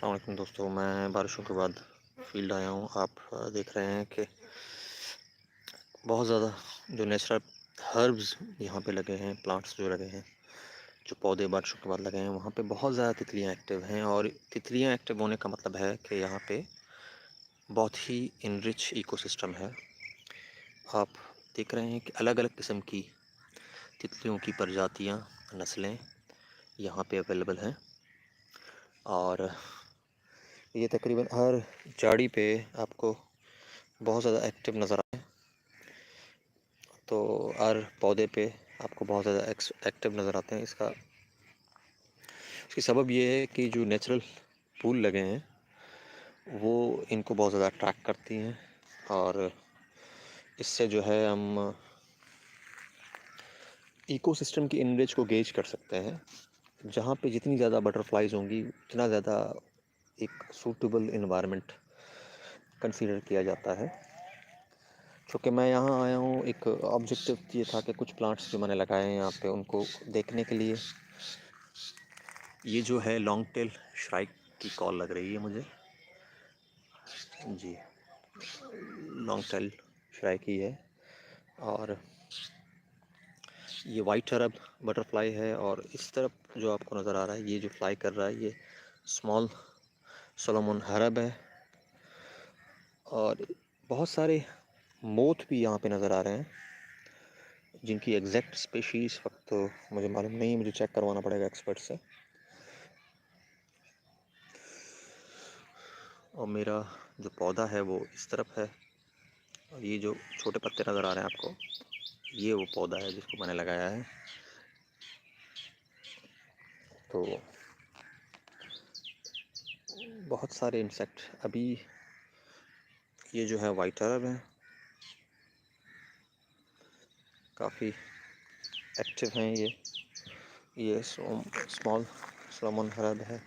अस्सलाम वालेकुम दोस्तों, मैं बारिशों के बाद फ़ील्ड आया हूँ। आप देख रहे हैं कि बहुत ज़्यादा जो नेचुरल हर्ब्स यहाँ पे लगे हैं, प्लांट्स जो लगे हैं, जो पौधे बारिशों के बाद लगे हैं, वहाँ पे बहुत ज़्यादा तितलियाँ एक्टिव हैं। और तितलियाँ एक्टिव होने का मतलब है कि यहाँ पे बहुत ही इनरिच इकोसिस्टम है। आप देख रहे हैं कि अलग-अलग किस्म की तितलियों की प्रजातियाँ, नस्लें यहाँ पे अवेलेबल हैं। और ये तकरीबन हर झाड़ी पे आपको बहुत ज़्यादा एक्टिव नज़र आते हैं। तो हर पौधे पे आपको बहुत ज़्यादा एक्टिव नज़र आते हैं। इसकी सबब ये है कि जो नेचुरल फूल लगे हैं वो इनको बहुत ज़्यादा अट्रैक्ट करती हैं। और इससे जो है हम इकोसिस्टम की इनरिच को गेज कर सकते हैं। जहाँ पे जितनी ज़्यादा बटरफ्लाइज होंगी उतना ज़्यादा एक सूटेबल इन्वायरमेंट कंसीडर किया जाता है। चूँकि मैं यहाँ आया हूँ, एक ऑब्जेक्टिव ये था कि कुछ प्लांट्स जो मैंने लगाए हैं यहाँ पे उनको देखने के लिए। ये जो है लॉन्ग टेल श्राइक की कॉल लग रही है मुझे। जी, लॉन्ग टेल श्राइक ही है। और ये वाइट अरब बटरफ्लाई है। और इस तरफ जो आपको नज़र आ रहा है, ये जो फ्लाई कर रहा है, ये स्मॉल सोलोमन हरब है। और बहुत सारे मोथ भी यहाँ पे नज़र आ रहे हैं, जिनकी एग्जैक्ट स्पेशीज़ इस वक्त तो मुझे मालूम नहीं, मुझे चेक करवाना पड़ेगा एक्सपर्ट से। और मेरा जो पौधा है वो इस तरफ है। और ये जो छोटे पत्ते नज़र आ रहे हैं आपको, ये वो पौधा है जिसको मैंने लगाया है। तो बहुत सारे इंसेक्ट अभी, ये जो है वाइट अरब है, काफ़ी एक्टिव हैं ये स्मॉल सोलोमन हरब है।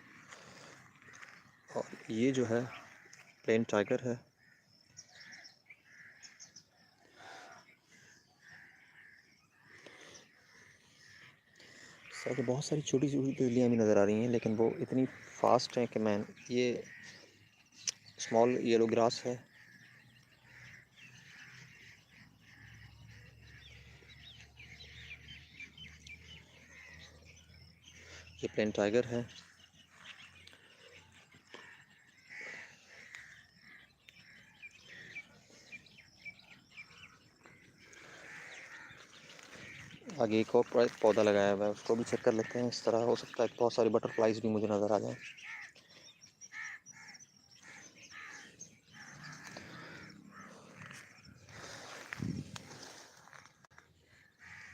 और ये जो है प्लेन टाइगर है। साथ ही बहुत सारी छोटी छोटी तितलियाँ भी नज़र आ रही हैं, लेकिन वो इतनी फास्ट हैं कि मैं, ये स्मॉल येलो ग्रास है। ये प्लेन टाइगर है। आगे एक और पौधा लगाया हुआ है, उसको भी चेक कर लेते हैं। इस तरह हो सकता है कि बहुत सारी बटरफ्लाइज भी मुझे नज़र आ जाएं।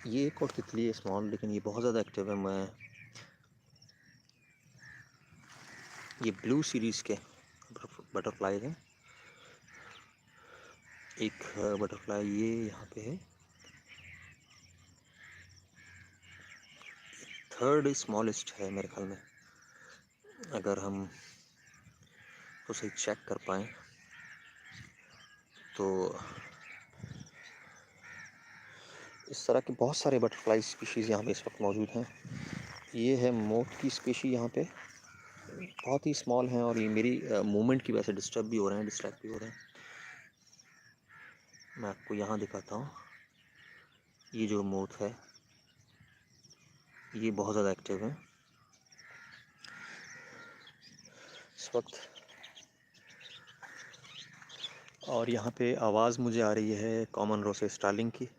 ये एक और तितली है स्मॉल, लेकिन ये बहुत ज़्यादा एक्टिव है। ये ब्लू सीरीज़ के बटरफ्लाई हैं। एक बटरफ्लाई ये यहाँ पे है, थर्ड स्मॉलेस्ट है मेरे ख्याल में, अगर हम उसे चेक कर पाएँ तो। इस तरह के बहुत सारे बटरफ्लाई स्पीशीज़ यहाँ पे इस वक्त मौजूद हैं। ये है मोथ की स्पीशी, यहाँ पे बहुत ही स्मॉल हैं और ये मेरी मूवमेंट की वजह से डिस्टर्ब भी हो रहे हैं। मैं आपको यहाँ दिखाता हूँ। ये जो मोथ है ये बहुत ज़्यादा एक्टिव है इस वक्त। और यहाँ पे आवाज़ मुझे आ रही है कॉमन रोसे स्टार्लिंग की।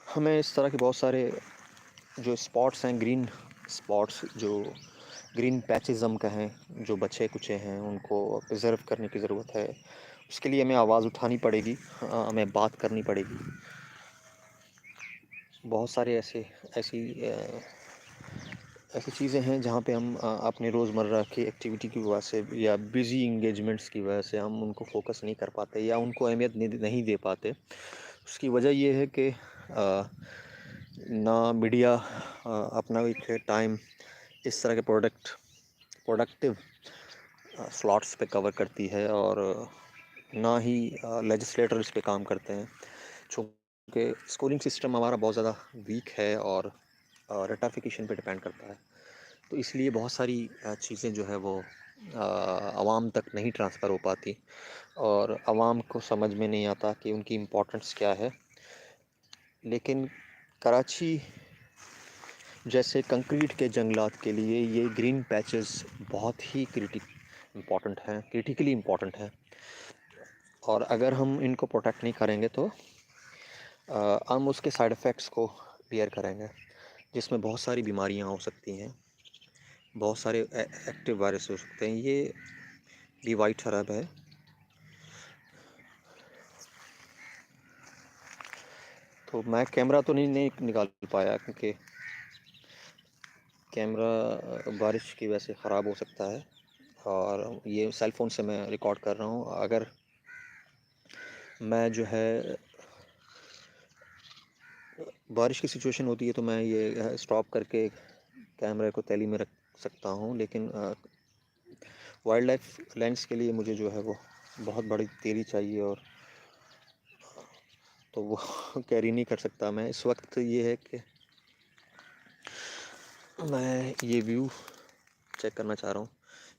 हमें इस तरह के बहुत सारे जो स्पॉट्स हैं, ग्रीन स्पॉट्स, जो ग्रीन पैचेस हम कहें, जो बचे कुचे हैं, उनको प्रिजर्व करने की ज़रूरत है। उसके लिए हमें आवाज़ उठानी पड़ेगी, हमें बात करनी पड़ेगी। बहुत सारे ऐसी चीज़ें हैं जहाँ पे हम अपने रोज़मर्रा की एक्टिविटी की वजह से या बिज़ी इंगेजमेंट्स की वजह से हम उनको फोकस नहीं कर पाते या उनको अहमियत नहीं दे पाते। उसकी वजह ये है कि ना मीडिया अपना एक टाइम इस तरह के प्रोडक्टिव स्लॉट्स पे कवर करती है, और ना ही लेजिस्लेटर इस पे काम करते हैं। कि स्कूलिंग सिस्टम हमारा बहुत ज़्यादा वीक है और रट्टाफिकेशन पे डिपेंड करता है। तो इसलिए बहुत सारी चीज़ें जो है वो आवाम तक नहीं ट्रांसफ़र हो पाती और आवाम को समझ में नहीं आता कि उनकी इम्पोर्टेंस क्या है। लेकिन कराची जैसे कंक्रीट के जंगलात के लिए ये ग्रीन पैचेस बहुत ही क्रिटिकली इम्पोर्टेंट हैं और अगर हम इनको प्रोटेक्ट नहीं करेंगे तो हम उसके साइड इफ़ेक्ट्स को बियर करेंगे, जिसमें बहुत सारी बीमारियां हो सकती हैं, बहुत सारे एक्टिव वायरस हो सकते हैं। ये भी वाइट हर्ब है। तो मैं कैमरा तो नहीं निकाल पाया क्योंकि कैमरा बारिश की वजह से ख़राब हो सकता है और ये सेल फ़ोन से मैं रिकॉर्ड कर रहा हूँ। अगर मैं जो है बारिश की सिचुएशन होती है तो मैं ये स्टॉप करके कैमरे को तैली में रख सकता हूँ, लेकिन वाइल्ड लाइफ लेंस के लिए मुझे जो है वो बहुत बड़ी तेली चाहिए और तो वो कैरी नहीं कर सकता मैं इस वक्त। ये है कि मैं ये व्यू चेक करना चाह रहा हूँ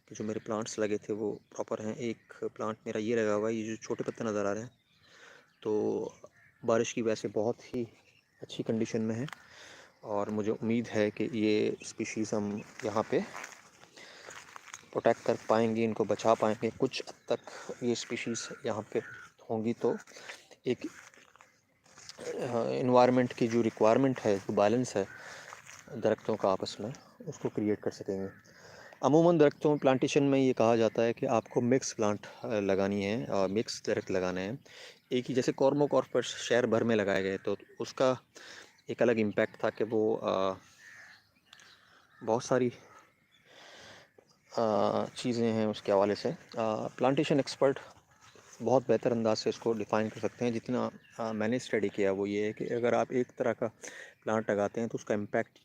कि जो मेरे प्लांट्स लगे थे वो प्रॉपर हैं। एक प्लांट मेरा ये लगा हुआ है, ये जो छोटे पत्ते नज़र आ रहे हैं तो बारिश की वजह से बहुत ही अच्छी कंडीशन में है और मुझे उम्मीद है कि ये स्पीशीज़ हम यहाँ पे प्रोटेक्ट कर पाएंगे, इनको बचा पाएंगे। कुछ हद तक ये स्पीशीज़ यहाँ पे होंगी तो एक इन्वायरमेंट की जो रिक्वायरमेंट है, जो बैलेंस है दरख्तों का आपस में, उसको क्रिएट कर सकेंगे। अमूमन दरख्तों प्लांटेशन में ये कहा जाता है कि आपको मिक्स प्लांट लगानी है और मिक्स दरख्त लगाने हैं। एक ही जैसे कॉर्मोकॉर्पस शहर भर में लगाए गए तो उसका एक अलग इम्पैक्ट था कि वो बहुत सारी चीज़ें हैं उसके हवाले से। प्लांटेशन एक्सपर्ट बहुत बेहतर अंदाज से इसको डिफ़ाइन कर सकते हैं। जितना मैंने स्टडी किया वो ये है कि अगर आप एक तरह का प्लांट लगाते हैं तो उसका इम्पैक्ट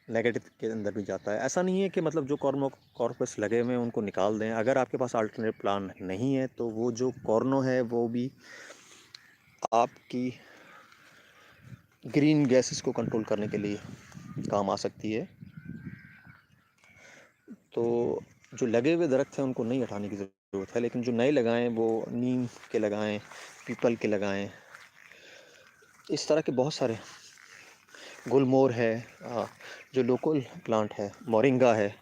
नेगेटिव के अंदर भी जाता है। ऐसा नहीं है कि मतलब जो कॉर्पस लगे हुए हैं उनको निकाल दें। अगर आपके पास अल्टरनेट प्लान नहीं है तो वो जो कॉर्नो है वो भी आपकी ग्रीन गैसेस को कंट्रोल करने के लिए काम आ सकती है। तो जो लगे हुए दरख्त हैं उनको नहीं हटाने की ज़रूरत है, लेकिन जो नए लगाएं वो नीम के लगाएं, पीपल के लगाएं। इस तरह के बहुत सारे, गुलमोर है, जो लोकल प्लांट है, मोरिंगा है,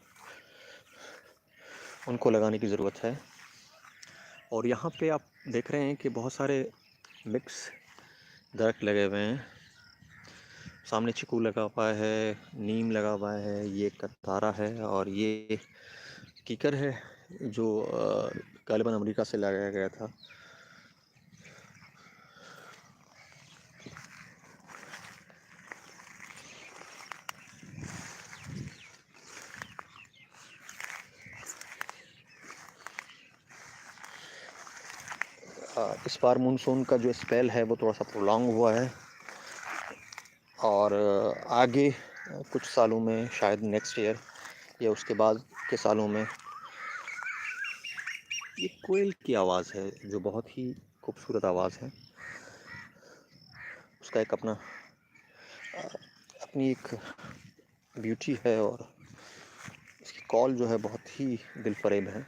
उनको लगाने की ज़रूरत है। और यहाँ पे आप देख रहे हैं कि बहुत सारे मिक्स दरख्त लगे हुए हैं। सामने चीकू लगा हुआ है, नीम लगा हुआ है, ये कतारा है और ये कीकर है जो गालिबन अमेरिका से लगाया गया था। इस बार मानसून का जो स्पेल है वो थोड़ा सा प्रोलॉन्ग हुआ है और आगे कुछ सालों में, शायद नेक्स्ट ईयर या उसके बाद के सालों में, ये कोयल की आवाज़ है जो बहुत ही खूबसूरत आवाज़ है। उसका एक अपनी एक ब्यूटी है और इसकी कॉल जो है बहुत ही दिलफरेब है।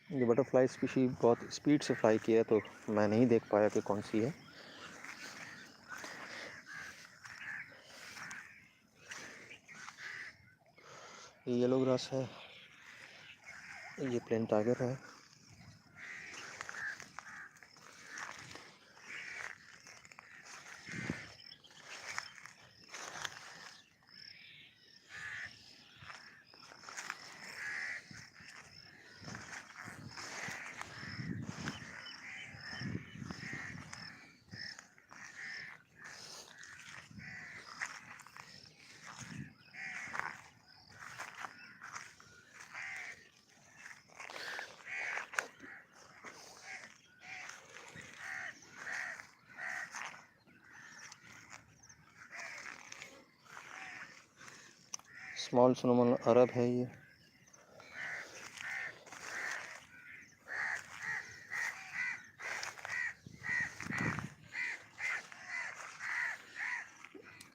ये बटरफ्लाई स्पीशी बहुत स्पीड से फ्लाई किया है तो मैं नहीं देख पाया कि कौन सी है। ये येलो ग्रास है, ये प्लेन टाइगर है। स्मॉल सिनेमन अरब है ये।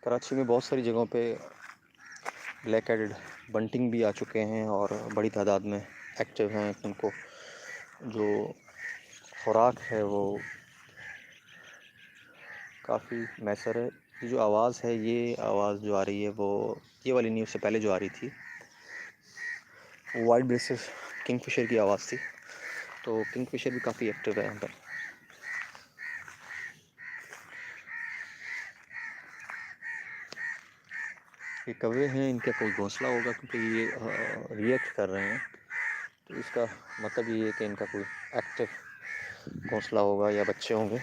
कराची में बहुत सारी जगहों पे ब्लैक हेडेड बंटिंग भी आ चुके हैं और बड़ी तादाद में एक्टिव हैं। उनको जो खुराक है वो काफ़ी मैसर है। ये जो आवाज़ है, ये आवाज़ जो आ रही है वो ये वाली न्यूज़ से पहले जो आ रही थी वो वाइट ब्रेस्टेड किंगफिशर की आवाज़ थी। तो किंगफिशर भी काफ़ी एक्टिव है यहाँ पर। ये कौवे हैं, इनका कोई घोंसला होगा क्योंकि ये रिएक्ट कर रहे हैं, तो इसका मतलब ये है कि इनका कोई एक्टिव घोंसला होगा या बच्चे होंगे।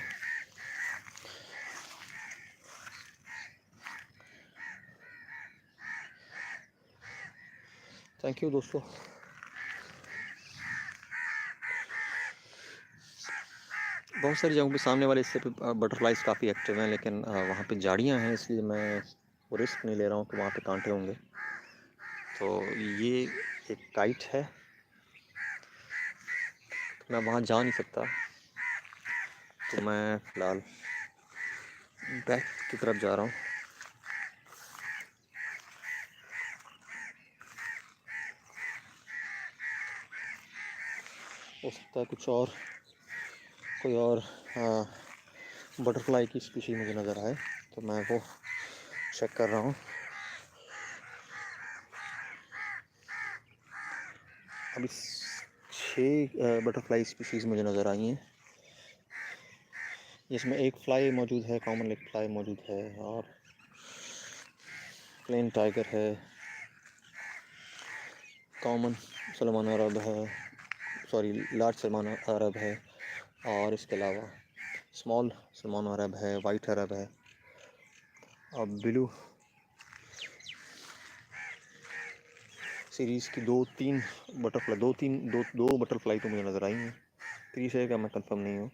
थैंक यू दोस्तों। बहुत सारी जगहों पे सामने वाले हिस्से पे बटरफ्लाइज काफ़ी एक्टिव हैं, लेकिन वहाँ पे झाड़ियाँ हैं, इसलिए मैं वो रिस्क नहीं ले रहा हूँ कि वहाँ पे कांटे होंगे। तो ये एक काइट है, तो मैं वहाँ जा नहीं सकता, तो मैं फ़िलहाल बैक की तरफ जा रहा हूँ। हो सकता है कुछ और कोई और बटरफ्लाई की स्पीशीज़ मुझे नज़र आए, तो मैं वो चेक कर रहा हूँ। अभी 6 बटरफ्लाई स्पीशीज़ मुझे नज़र आई हैं, जिसमें एक फ्लाई मौजूद है, कॉमन लेग फ्लाई मौजूद है, और प्लेन टाइगर है, कॉमन सलमान अरब है, सॉरी लार्ज सलमान अरब है, और इसके अलावा स्मॉल सलमान अरब है, वाइट अरब है, और ब्लू सीरीज़ की दो बटरफ्लाई तो मुझे नज़र आई हैं। तीसरे का मैं कंफर्म नहीं हूँ।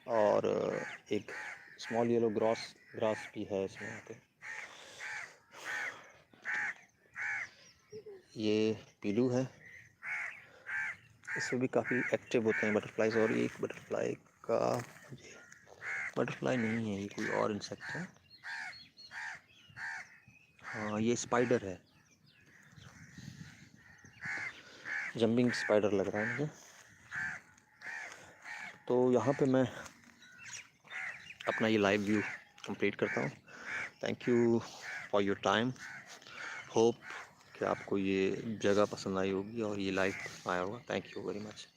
और एक स्मॉल येलो ग्रास भी है इसमें। यहाँ पे ये पीलू है, इसमें भी काफ़ी एक्टिव होते हैं बटरफ्लाइज। और एक बटरफ्लाई का बटरफ्लाई नहीं है, ये कोई और इंसेक्ट है। हाँ, ये स्पाइडर है, जंपिंग स्पाइडर लग रहा है मुझे। तो यहाँ पे मैं अपना ये लाइव व्यू कंप्लीट करता हूँ। Thank you for your time. Hope कि आपको ये जगह पसंद आई होगी और ये लाइव आया होगा। Thank you very much.